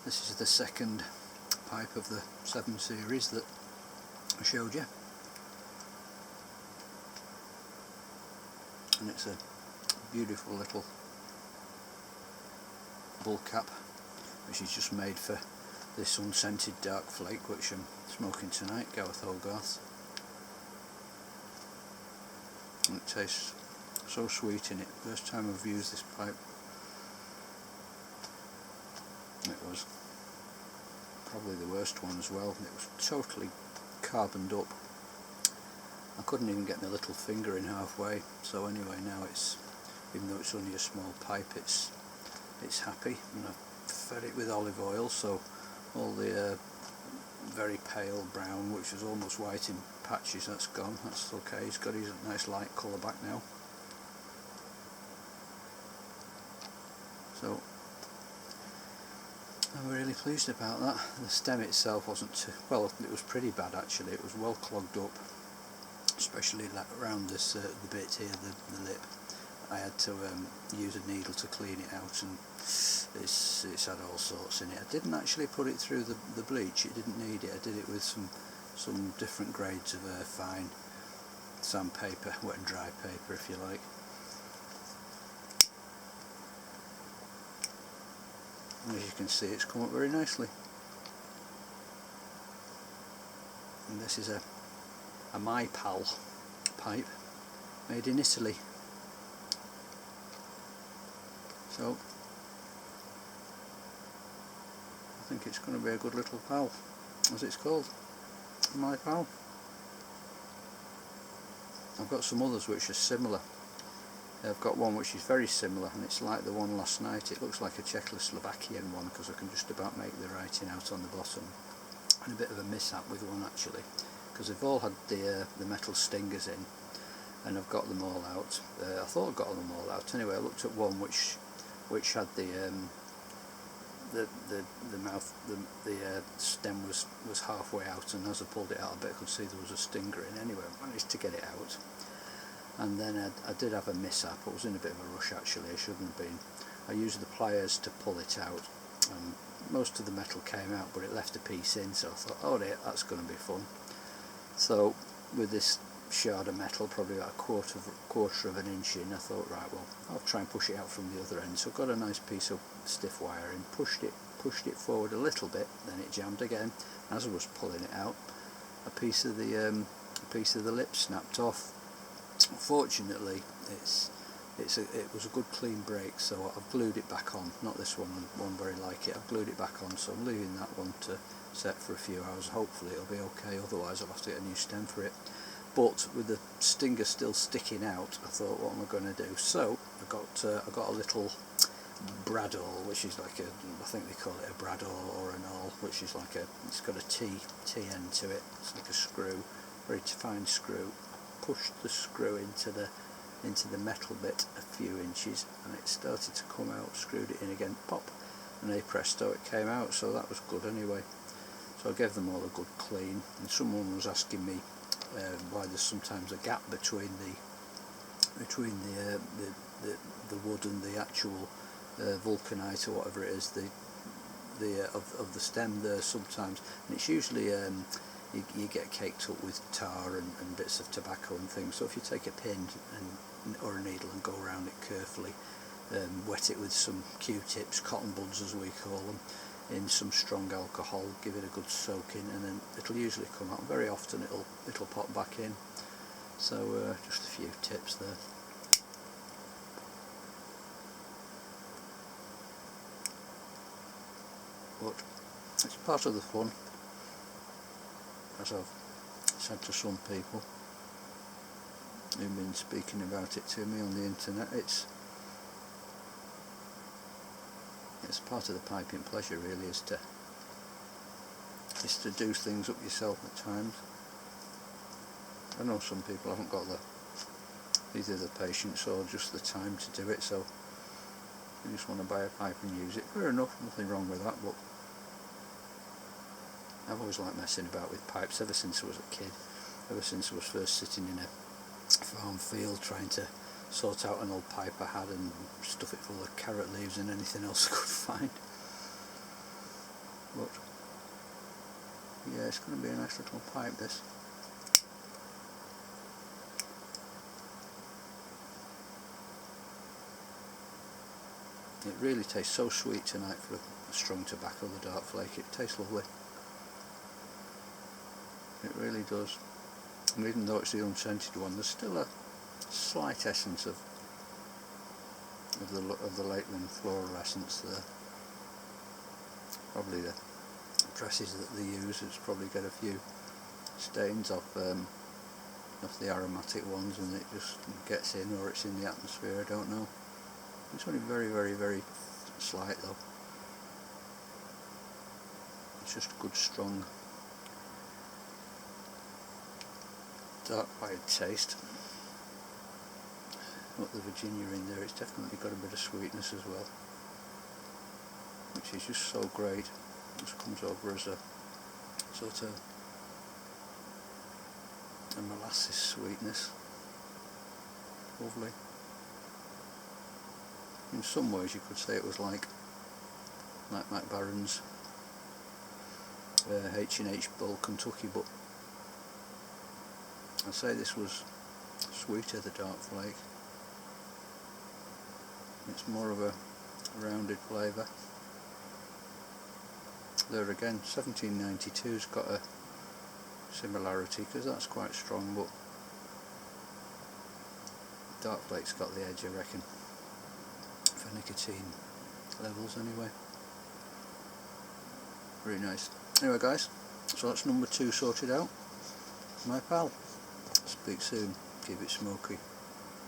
This is the second pipe of the 7 series that I showed you, and it's a beautiful little bull cap which is just made for this unscented dark flake which I'm smoking tonight, Gareth Hogarth. And it tastes so sweet in it. First time I've used this pipe, it was probably the worst one as well. It was totally carboned up. I couldn't even get my little finger in halfway. So anyway, now it's, even though it's only a small pipe, it's happy. And I've fed it with olive oil, so all the very pale brown, which was almost white in patches, that's gone. That's okay. He's got his nice light colour back now. So I'm really pleased about that. The stem itself wasn't too, well, it was pretty bad actually. It was well clogged up, especially around this the bit here, the lip. I had to use a needle to clean it out, and it's had all sorts in it. I didn't actually put it through the bleach. It didn't need it. I did it with some different grades of fine sandpaper, wet and dry paper if you like. And as you can see, it's come up very nicely. And this is a My Pal pipe made in Italy. So I think it's going to be a good little pal, as it's called, My Pal. I've got some others which are similar. I've got one which is very similar, and it's like the one last night. It looks like a Czechoslovakian one because I can just about make the writing out on the bottom. And a bit of a mishap with one actually, because they've all had the metal stingers in, and I've got them all out. I thought I got them all out. Anyway, I looked at one which had the stem was halfway out, and as I pulled it out a bit I could see there was a stinger in. Anyway, I managed to get it out, and then I did have a mishap. I was in a bit of a rush actually, I shouldn't have been. I used the pliers to pull it out, and most of the metal came out, but it left a piece in, so I thought, oh dear, that's going to be fun. So with this shard of metal, probably about a quarter of an inch in, I thought, right, well, I'll try and push it out from the other end. So I got a nice piece of stiff wire in, pushed it forward a little bit, then it jammed again. As I was pulling it out, a piece of the lip snapped off. Fortunately, it was a good clean break, so I've glued it back on. Not this one very like it. I've glued it back on, so I'm leaving that one to set for a few hours. Hopefully it'll be okay, otherwise I'll have to get a new stem for it. But with the stinger still sticking out, I thought, what am I going to do? So I got a little bradawl, which is like I think they call it a bradawl or an awl, which is like it's got a T end to it. It's like a screw, very fine screw. Pushed the screw into the metal bit a few inches, and it started to come out. Screwed it in again, pop, and hey presto, it came out. So that was good anyway. So I gave them all a good clean, and someone was asking me why there's sometimes a gap between the wood and the actual vulcanite or whatever it is, of the stem there sometimes, and it's usually you get caked up with tar and bits of tobacco and things. So if you take a pin or a needle and go around it carefully, wet it with some Q-tips, cotton buds as we call them, in some strong alcohol, give it a good soak in, and then it'll usually come out. Very often it'll pop back in. So just a few tips there. But it's part of the fun, as I've said to some people who've been speaking about it to me on the internet. It's part of the piping pleasure really, is to do things up yourself at times. I know some people haven't got either the patience or just the time to do it, so they just want to buy a pipe and use it. Fair enough, nothing wrong with that, but I've always liked messing about with pipes ever since I was a kid, ever since I was first sitting in a farm field trying to sort out an old pipe I had and stuff it full of carrot leaves and anything else I could find. it's going to be a nice little pipe, this. It really tastes so sweet tonight for a strong tobacco, the dark flake. It tastes lovely. It really does. And even though it's the unscented one, there's still a slight essence of the Lakeland floral essence there. Probably the presses that they use, it's probably got a few stains off the aromatic ones, and it just gets in, or it's in the atmosphere, I don't know. It's only very, very, very slight though. It's just a good, strong, dark white taste. Got the Virginia in there, it's definitely got a bit of sweetness as well, which is just so great. It just comes over as a sort of a molasses sweetness. Lovely. In some ways you could say it was like Mac Barron's H&H Bull Kentucky, but I'd say this was sweeter, the dark flake. It's more of a rounded flavour. There again, 1792's got a similarity, because that's quite strong, but dark flake's got the edge, I reckon, for nicotine levels anyway. Very nice. Anyway guys, so that's number 2 sorted out. My pal. Speak soon. Keep it smoky.